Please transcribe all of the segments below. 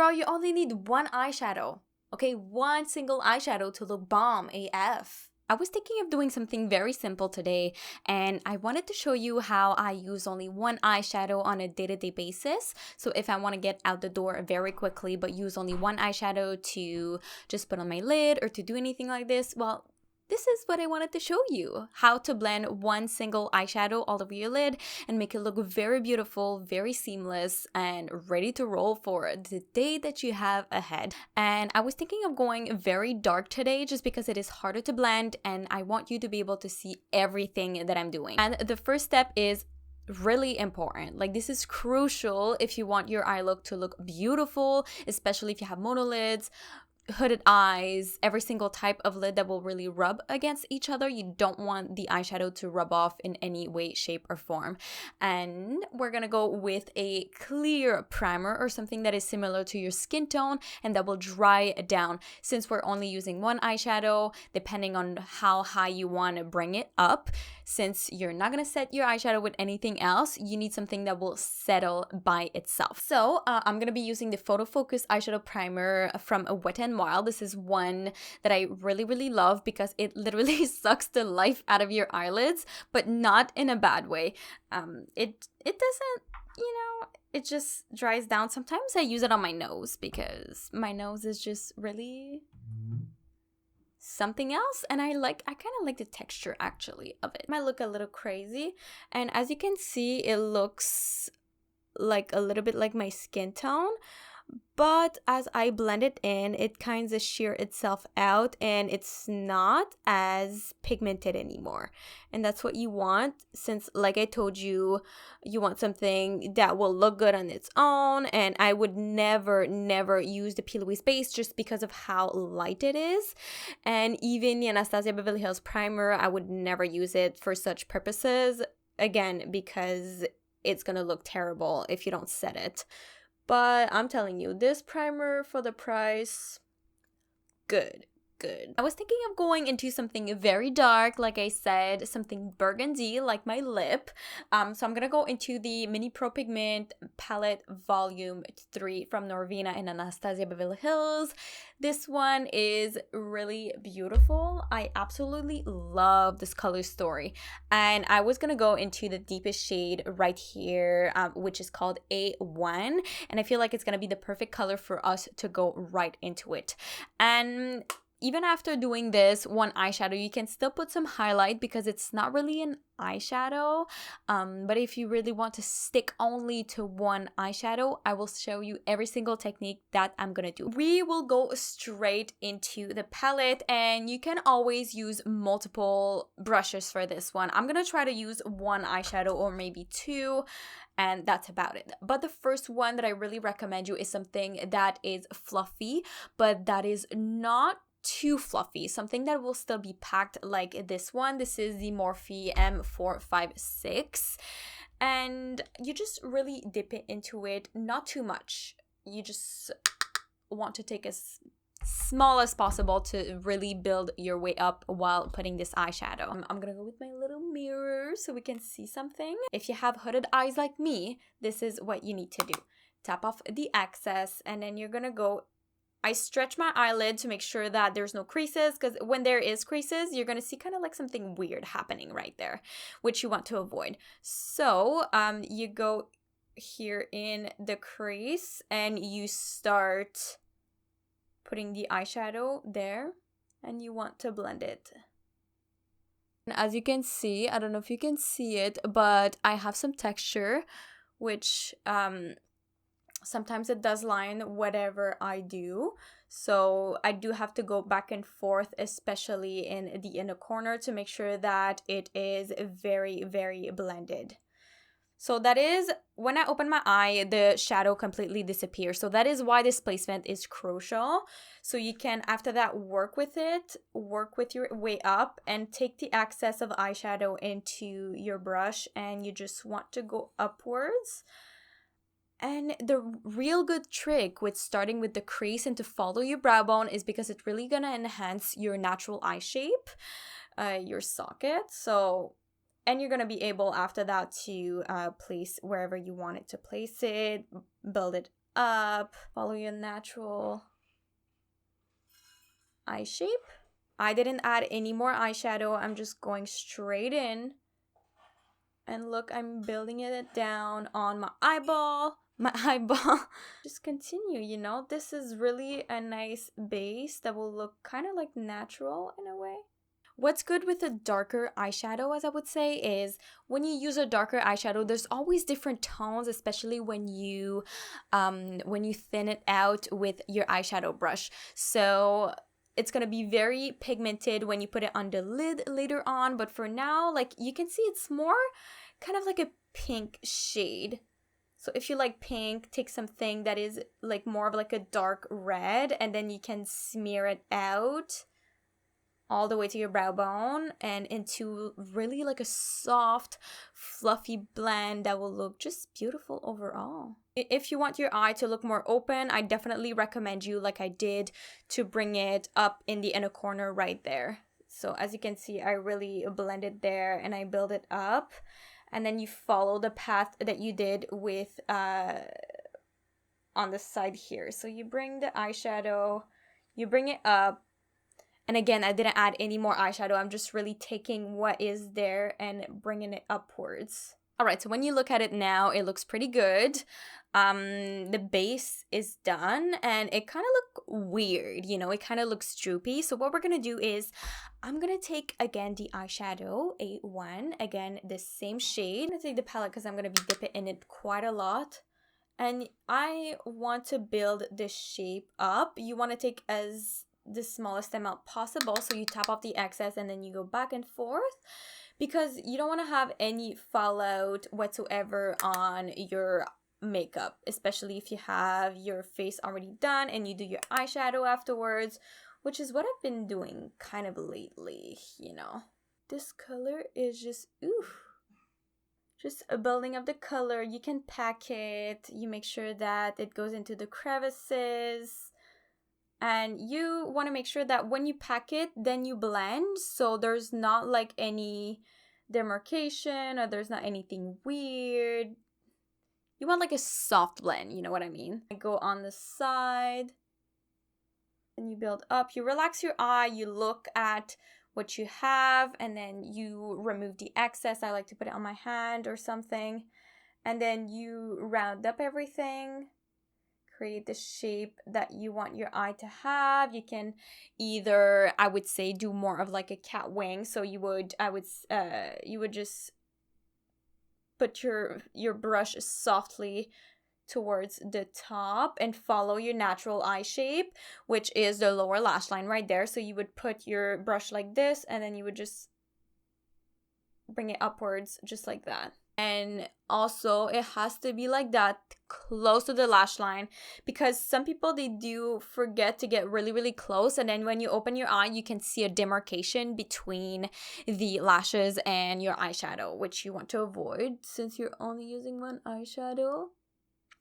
Girl, you only need one eyeshadow. Okay, one single eyeshadow to look bomb AF. I was thinking of doing something very simple today, and I wanted to show you how I use only one eyeshadow on a day-to-day basis. So if I want to get out the door very quickly but use only one eyeshadow to just put on my lid or to do anything like this, well, this is what I wanted to show you. How to blend one single eyeshadow all over your lid and make it look very beautiful, very seamless, and ready to roll for the day that you have ahead. And I was thinking of going very dark today just because it is harder to blend and I want you to be able to see everything that I'm doing. And the first step is really important. Like, this is crucial if you want your eye look to look beautiful, especially if you have monolids, hooded eyes, every single type of lid that will really rub against each other. You don't want the eyeshadow to rub off in any way, shape, or form. And we're gonna go with a clear primer or something that is similar to your skin tone and that will dry it down. Since we're only using one eyeshadow, depending on how high you want to bring it up, since you're not gonna set your eyeshadow with anything else, you need something that will settle by itself. So I'm gonna be using the Photo Focus eyeshadow primer from Wet n Wild. This is one that I really love because it literally sucks the life out of your eyelids, but not in a bad way. It doesn't, it just dries down. Sometimes I use it on my nose because my nose is just really something else, and I kind of like the texture actually of it. It might look a little crazy, and as you can see, it looks like a little bit like my skin tone, but as I blend it in, it kind of shear itself out and it's not as pigmented anymore. And that's what you want, since like I told you, you want something that will look good on its own. And I would never use the P. Louise base just because of how light it is. And even the Anastasia Beverly Hills primer, I would never use it for such purposes, again, because it's gonna look terrible if you don't set it. But I'm telling you, this primer for the price, good. I was thinking of going into something very dark, like I said, something burgundy, like my lip. So I'm gonna go into the Mini Pro Pigment Palette Volume 3 from Norvina and Anastasia Beverly Hills. This one is really beautiful. I absolutely love this color story. And I was gonna go into the deepest shade right here, which is called A1. And I feel like it's gonna be the perfect color for us to go right into it. And even after doing this one eyeshadow, you can still put some highlight because it's not really an eyeshadow. But if you really want to stick only to one eyeshadow, I will show you every single technique that I'm gonna do. We will go straight into the palette, and you can always use multiple brushes for this one. I'm gonna try to use one eyeshadow or maybe two, and that's about it. But the first one that I really recommend you is something that is fluffy, but that is not too fluffy, something that will still be packed like this one. This is the Morphe M456, and you just really dip it into it, not too much. You just want to take as small as possible to really build your way up while putting this eyeshadow. I'm gonna go with my little mirror so we can see something. If you have hooded eyes like me, this is what you need to do. Tap off the excess, and then you're gonna go, I stretch my eyelid to make sure that there's no creases, because when there is creases, you're going to see kind of like something weird happening right there, which you want to avoid. So you go here in the crease and you start putting the eyeshadow there, and you want to blend it. And as you can see, I don't know if you can see it, but I have some texture, which sometimes it does line whatever I do. So I do have to go back and forth, especially in the inner corner, to make sure that it is very blended. So that is, when I open my eye, the shadow completely disappears. So that is why this placement is crucial. So you can, after that, work with it, work with your way up, and take the excess of eyeshadow into your brush, and you just want to go upwards. And the real good trick with starting with the crease and to follow your brow bone is because it's really going to enhance your natural eye shape, your socket. So, and you're going to be able after that to place wherever you want it to place it, build it up, follow your natural eye shape. I didn't add any more eyeshadow. I'm just going straight in. And look, I'm building it down on my eyeball. Just continue, you know? This is really a nice base that will look kind of like natural in a way. What's good with a darker eyeshadow, as I would say, is when you use a darker eyeshadow, there's always different tones, especially when you thin it out with your eyeshadow brush. So it's gonna be very pigmented when you put it on the lid later on, but for now, like, you can see it's more kind of like a pink shade. So if you like pink, take something that is like more of like a dark red, and then you can smear it out all the way to your brow bone and into really like a soft, fluffy blend that will look just beautiful overall. If you want your eye to look more open, I definitely recommend you, like I did, to bring it up in the inner corner right there. So as you can see, I really blended there and I build it up. And then you follow the path that you did with on the side here. So you bring the eyeshadow, you bring it up. And again, I didn't add any more eyeshadow. I'm just really taking what is there and bringing it upwards. All right, so when you look at it now, it looks pretty good. The base is done and it kind of look weird, you know, it kind of looks droopy. So what we're going to do is I'm going to take, again, the eyeshadow, A1, again, the same shade. I'm going to take the palette because I'm going to be dipping in it quite a lot. And I want to build this shape up. You want to take as the smallest amount possible, so you tap off the excess and then you go back and forth, because you don't want to have any fallout whatsoever on your makeup, especially if you have your face already done and you do your eyeshadow afterwards, which is what I've been doing kind of lately, you know. This color is just just a building of the color. You can pack it, you make sure that it goes into the crevices. And you want to make sure that when you pack it, then you blend, so there's not like any demarcation or there's not anything weird. You want like a soft blend, you know what I mean? I go on the side and you build up. You relax your eye, you look at what you have, and then you remove the excess. I like to put it on my hand or something. And then you round up everything. Create the shape that you want your eye to have. You can either, I would say, do more of like a cat wing. So you would just put your brush softly towards the top and follow your natural eye shape, which is the lower lash line right there. So you would put your brush like this and then you would just bring it upwards just like that. And also it has to be like that, close to the lash line, because some people, they do forget to get really, really close, and then when you open your eye, you can see a demarcation between the lashes and your eyeshadow, which you want to avoid since you're only using one eyeshadow.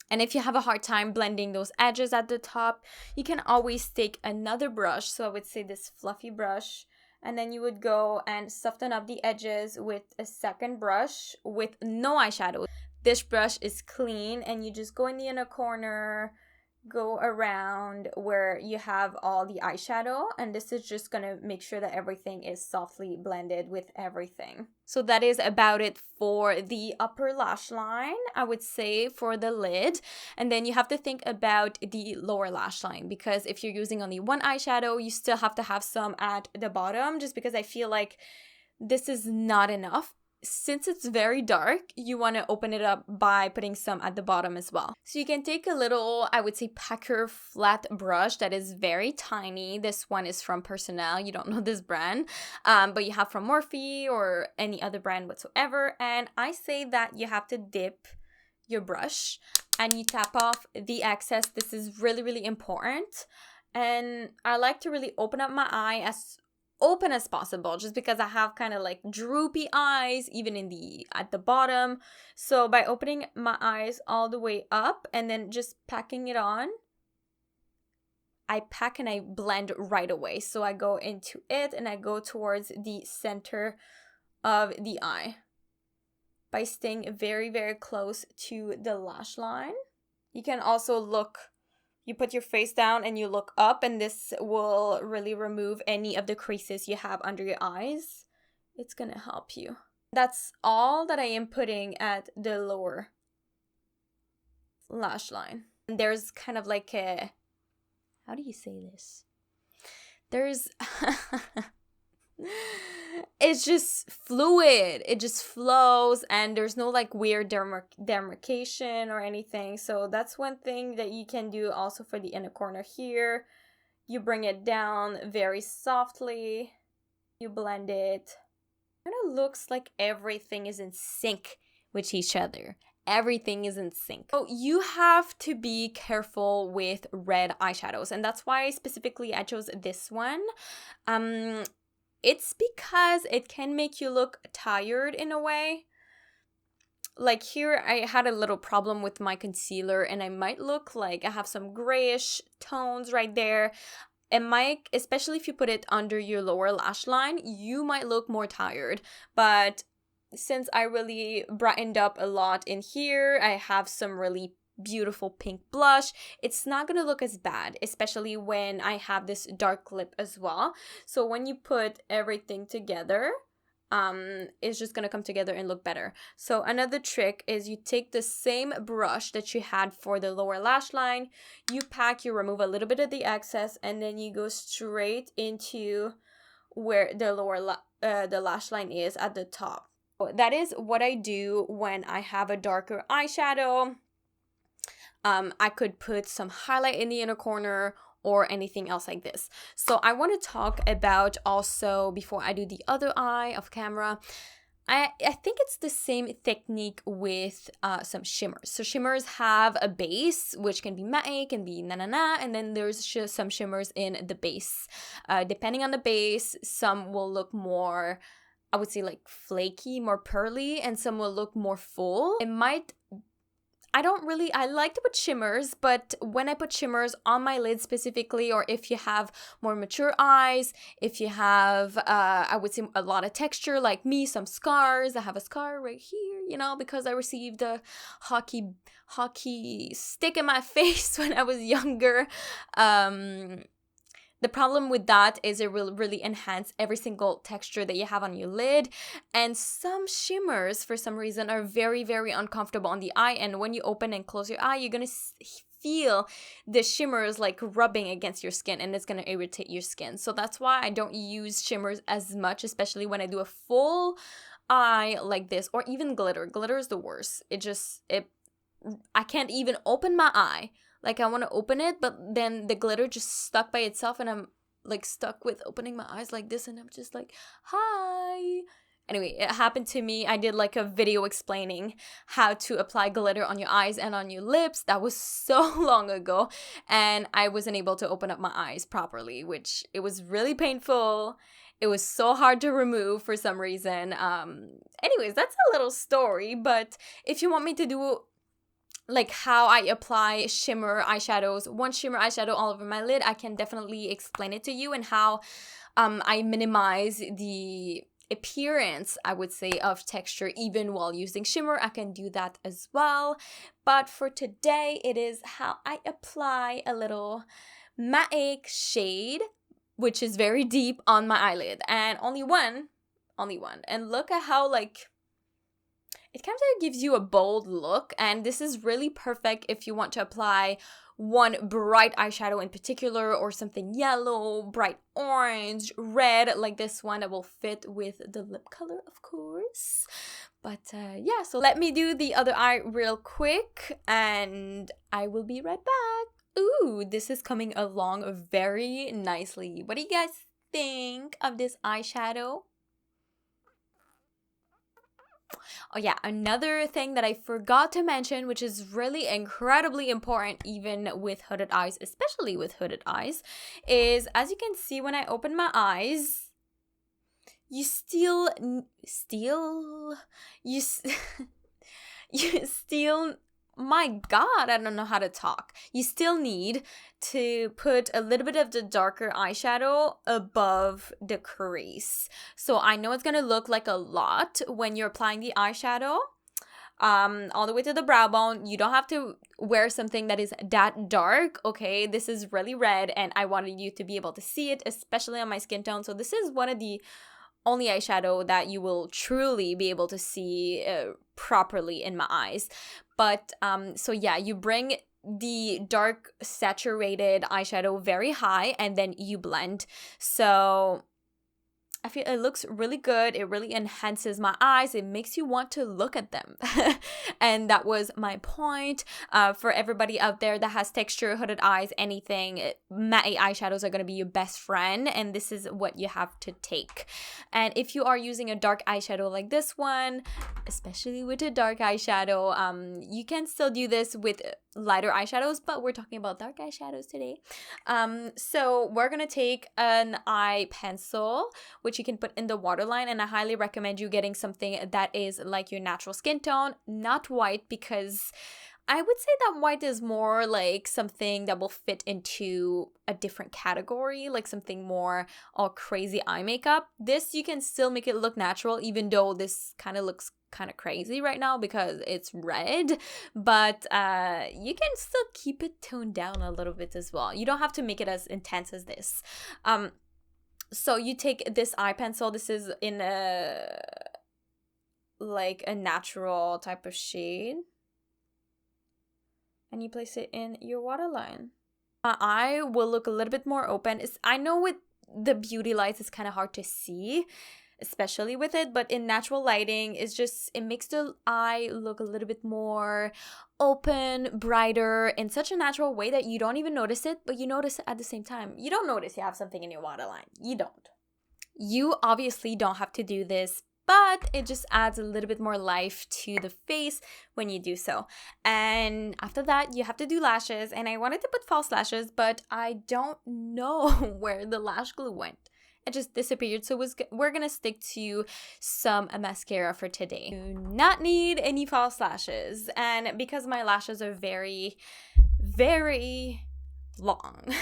And if you have a hard time blending those edges at the top, you can always take another brush. So I would say this fluffy brush, and then you would go and soften up the edges with a second brush with no eyeshadow. This brush is clean, and you just go in the inner corner, go around where you have all the eyeshadow, and this is just gonna make sure that everything is softly blended with everything. So that is about it for the upper lash line, I would say, for the lid. And then you have to think about the lower lash line, because if you're using only one eyeshadow, you still have to have some at the bottom, just because I feel like this is not enough. Since it's very dark, you want to open it up by putting some at the bottom as well. So you can take a little, I would say, packer flat brush that is very tiny. This one is from Personnel. You don't know this brand, but you have from Morphe or any other brand whatsoever. And I say that you have to dip your brush and you tap off the excess. This is really, really important. And I like to really open up my eye as open as possible, just because I have kind of like droopy eyes even at the bottom. So by opening my eyes all the way up and then just packing it on, I pack and I blend right away. So I go into it and I go towards the center of the eye by staying very, very close to the lash line. You can also look, you put your face down and you look up, and this will really remove any of the creases you have under your eyes. It's gonna help you. That's all that I am putting at the lower lash line. And there's kind of like a, how do you say this? There's, it's just fluid. It just flows, and there's no like weird demarcation or anything. So that's one thing that you can do also for the inner corner here. You bring it down very softly. You blend it. Kind of looks like everything is in sync with each other. Everything is in sync. So you have to be careful with red eyeshadows, and that's why specifically I chose this one. It's because it can make you look tired in a way. Like here, I had a little problem with my concealer, and I might look like I have some grayish tones right there. It might, especially if you put it under your lower lash line, you might look more tired. But since I really brightened up a lot in here, I have some really beautiful pink blush, it's not gonna look as bad, especially when I have this dark lip as well. So when you put everything together, it's just gonna come together and look better. So another trick is you take the same brush that you had for the lower lash line, you remove a little bit of the excess, and then you go straight into where the the lash line is at the top. That is what I do when I have a darker eyeshadow. I could put some highlight in the inner corner or anything else like this. So I want to talk about also, before I do the other eye off camera, I think it's the same technique with some shimmers. So shimmers have a base, which can be matte, can be na-na-na, and then there's just some shimmers in the base. Depending on the base, some will look more, I would say like flaky, more pearly, and some will look more full. I like to put shimmers, but when I put shimmers on my lid specifically, or if you have more mature eyes, if you have, I would say a lot of texture like me, some scars. I have a scar right here, you know, because I received a hockey stick in my face when I was younger. The problem with that is it will really enhance every single texture that you have on your lid. And some shimmers, for some reason, are very, very uncomfortable on the eye. And when you open and close your eye, you're going to feel the shimmers like rubbing against your skin, and it's going to irritate your skin. So that's why I don't use shimmers as much, especially when I do a full eye like this, or even glitter. Glitter is the worst. I can't even open my eye. Like, I want to open it, but then the glitter just stuck by itself, and I'm, like, stuck with opening my eyes like this, and I'm just like, hi. Anyway, it happened to me. I did, like, a video explaining how to apply glitter on your eyes and on your lips. That was so long ago, and I wasn't able to open up my eyes properly, which it was really painful. It was so hard to remove for some reason. Anyways, that's a little story, but if you want me to do like how I apply shimmer eyeshadows, one shimmer eyeshadow all over my lid, I can definitely explain it to you, and how I minimize the appearance, I would say, of texture even while using shimmer. I can do that as well. But for today, it is how I apply a little matte shade, which is very deep, on my eyelid, and only one. And look at how, like, it kind of gives you a bold look, and this is really perfect if you want to apply one bright eyeshadow in particular, or something yellow, bright orange, red, like this one that will fit with the lip color, of course. But yeah, so let me do the other eye real quick, and I will be right back. Ooh, this is coming along very nicely. What do you guys think of this eyeshadow? Oh yeah, another thing that I forgot to mention, which is really incredibly important even with hooded eyes, especially with hooded eyes, is, as you can see when I open my eyes, you still my God, I don't know how to talk. You still need to put a little bit of the darker eyeshadow above the crease. So I know it's going to look like a lot when you're applying the eyeshadow. all the way to the brow bone. You don't have to wear something that is that dark, okay? This is really red, and I wanted you to be able to see it, especially on my skin tone. So this is one of the only eyeshadow that you will truly be able to see properly in my eyes. But so yeah, you bring the dark saturated eyeshadow very high, and then you blend. So I feel it looks really good. It really enhances my eyes. It makes you want to look at them. And that was my point. For everybody out there that has texture, hooded eyes, anything, matte eyeshadows are going to be your best friend. And this is what you have to take. And if you are using a dark eyeshadow like this one, especially with a dark eyeshadow, you can still do this with lighter eyeshadows, but we're talking about dark eyeshadows today. So we're going to take an eye pencil, which you can put in the waterline, and I highly recommend you getting something that is like your natural skin tone, not white, because I would say that white is more like something that will fit into a different category, like something more all crazy eye makeup. This, you can still make it look natural, even though this kind of looks kind of crazy right now because it's red, but you can still keep it toned down a little bit as well. You don't have to make it as intense as this. So you take this eye pencil. This is in a like a natural type of shade, and you place it in your waterline. My eye will look a little bit more open. I know with the beauty lights it's kind of hard to see, especially with it, but in natural lighting, it makes the eye look a little bit more open, brighter, in such a natural way that you don't even notice it, but you notice it at the same time. You don't notice you have something in your waterline. You don't. You obviously don't have to do this, but it just adds a little bit more life to the face when you do so. And after that, you have to do lashes, and I wanted to put false lashes, but I don't know where the lash glue went. It just disappeared. So we're gonna stick to some mascara for today. Do not need any false lashes, and because my lashes are very, very long,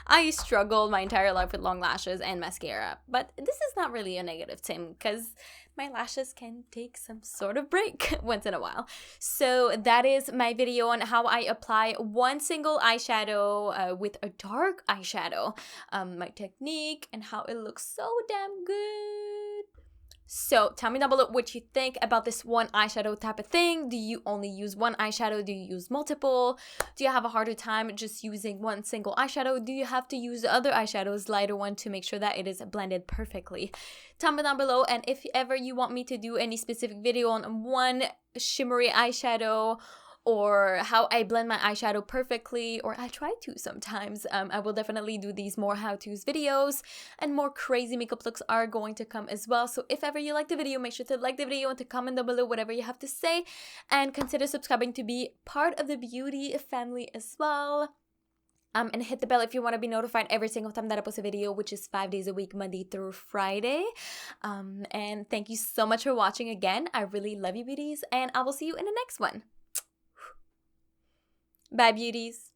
I struggled my entire life with long lashes and mascara, but this is not really a negative thing because my lashes can take some sort of break once in a while. So that is my video on how I apply one single eyeshadow with a dark eyeshadow, my technique, and how it looks so damn good. So tell me down below what you think about this one eyeshadow type of thing. Do you only use one eyeshadow? Do you use multiple? Do you have a harder time just using one single eyeshadow? Do you have to use the other eyeshadows, lighter one, to make sure that it is blended perfectly? Tell me down below, and if ever you want me to do any specific video on one shimmery eyeshadow, or how I blend my eyeshadow perfectly, or I try to sometimes, I will definitely do these more how-tos videos, and more crazy makeup looks are going to come as well. So if ever you like the video, make sure to like the video and to comment down below whatever you have to say, and consider subscribing to be part of the beauty family as well. And hit the bell if you want to be notified every single time that I post a video, which is 5 days a week, Monday through Friday. And thank you so much for watching again. I really love you, beauties, and I will see you in the next one. Bye, beauties.